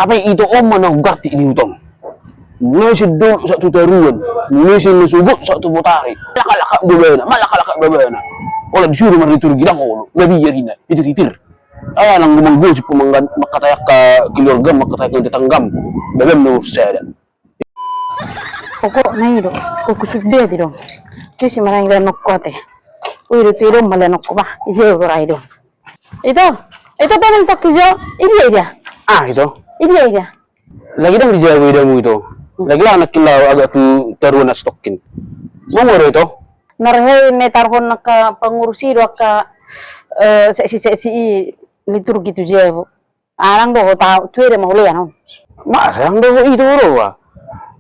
Apa itu om mana garti di utang. Mulai sedot satu taruhan, mulai nasugot satu botari. Malaka bebena. Olah disuruh maritur gilang olo, gabi yarina, itu titir. Nang gumanggo si pemanggan makatayak ka keluarga makatayak ng tetanggam. Bagam no sada. Pokok na ito, kukusubde ito. Kasi marang lanok ko ate. Uy, ito ito malanok ko ba? Isa ko ito. Ito pa ng takijo, iya. Ito. Iya. Lagi dang dijago mo ito. Lagi lang nakilaw agak tu taruhan na stokin. Mamuro ito? Narahay may tarhon na ka pangurusiro ka sesi liturgi tu jevo. Arang do tao tuwede mahuli ano. Masang do ito ro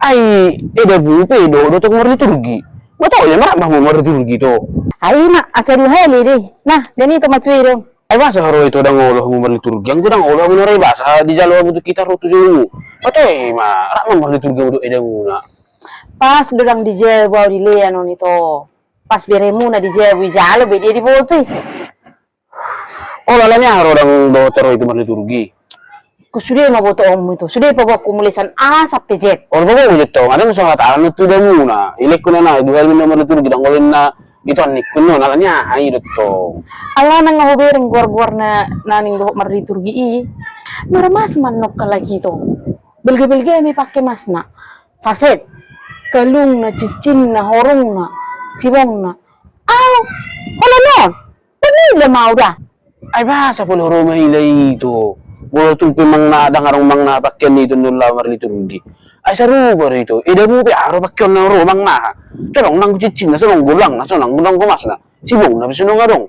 Ay, eda bupe do tok liturgi. Mataw ya marak mo liturgi to. Ay na asaru heli di. Nah, ganito matwiro. Ay basa haro ito dang ulo mo liturgi. Ang gudang ulo mo ray basa di jalo mo kita ro tuju. Matoy ma rak mo liturgi do eda muna. Pas dorang di jevo di leano nito. Pas beremu na di jevo jalo be di boto. Oh lalanya haro dang do tero itu liturgi. Sudah maboto om itu. Sudah pa kumulisan A sampai Z. Or ba ulit to, ada sa taran to da muna. Ilek ko na na, duhal mo naman ito gidang ulin na ito anik ko no, nalanya ay to. Ala nang ngahubering guar-guar na naning doho mariturgi i. Maramas manok ka lagi to. Belge-belge may pakai mas na. Saset. Kalung na, cicin na, horong na, sibong na. Aw! Wala no! Panila maura. Ay ba, sa pulo mahilay ito. Wala itong pimang nadang arong mang napakyan dito nung lamar liturgi. Ay sa rubo rito, ida mo pa araw pakyan ng rumang na. Sarong nang kuchichin na, sarong gulang na, sarong gulang kumas na. Sibong na, bisunong arong.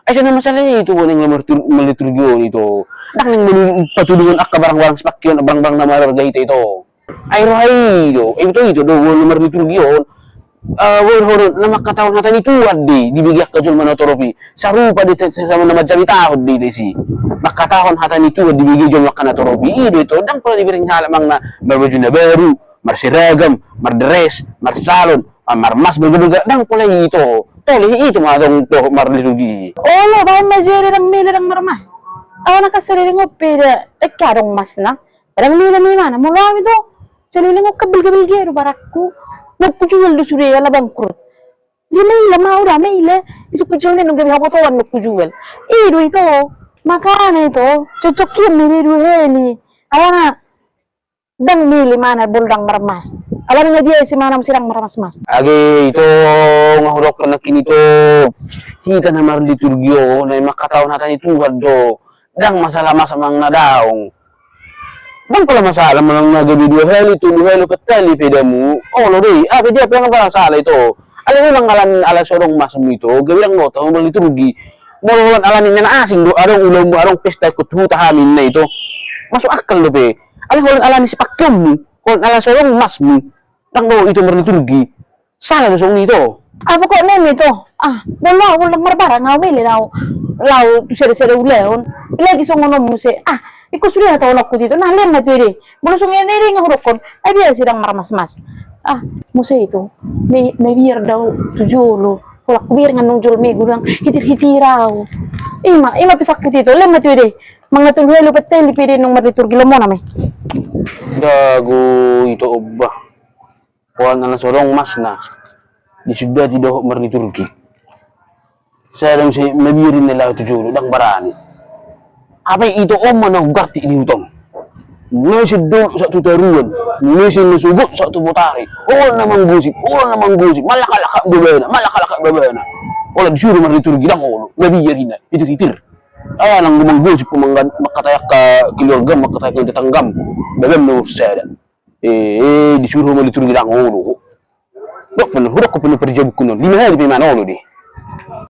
Ay siya naman sa ito, walang maliturgi ito. Nang patulungan ak kabarang-barang sa pakyan, barang-barang na marargay ito. Ay rohay ito, do walang maliturgi yun. Wala na makatawag natin ito, di bigyak ka dyan manotoropi. Sa rupa dito, sa mga madjabitahod dito si. Makatahon hatan itu dibigi jom lakana torobi itu dang pala dibiring halamang na barbaju na baru marsiragam mardres marsalon marmas berbeda dang pala itu toli itu madong to marlirugi Oh, ba majere ng mila ng marmas. Aw nakasarili ngo pera karong mas na. Parang mila mana mo lawi do. Sarili ngo kabil-kabil barakku. Nagpujual do suri ala bangkrut. Di mila maura mila isu pujual nung gabi hapotawan nagpujual. Ito. Makanya itu cocokin nih dua heli. Ayana dan milih mana buldang marmas. Alam nga dia si manam silang marmas mas. age itu ngahurok na kinito kita na marliturgyo na makataon natin itu do dang masalah mang nadaong dang pala masalah mo lang nagabi dua heli katali pedamu lo deh dia pengen parang salah itu alam mo lang ala sorong mas mo ito gabi lang mo taong marliturgi Mulawan alanin na asing do arong ulam mo arong pesta ko tahamin na ito. Masuk akal lo be. Alam ko alanin si pakyam mo, kung alam sa rong mas mo, nang do ito marliturgi. Sana do song nito. Apa kok nem itu? Wala marbara nga wili law sere uleon. Lagi song ngono mo si iko sudah tahu aku dito na lem na pwede. Mulusong yan nga hurukon. Ay dia sidang marmas-mas. Muse itu. May biar daw tujulo. Wala kubir nga nung julmi gurang hitir-hitiraw. Ima pisak dito. Lem na pwede. Mga tulhuelo pateli pwede nung mariturgi mo na may. Gago ito obba. Kuhan na lang sorong mas na. Di sudah tidak mariturgi. Saya lang si nabirin nila ito julo dang barani. Apa itu om mana garti di utang. Mulai sedot sa tutaruan, mulai nasugot sa botari. Namang gusip, malaka bebena. Olah disuruh mariturgi lang olo, gabi yarina, itu titir. Nang gumanggo si pemanggan makatayak ka keluarga makatayak ng tetanggam. Bagam no sada. Disuruh mariturgi lang olo. Dok, hurok ko perjabuk ko nun. Di mana di mana olo di.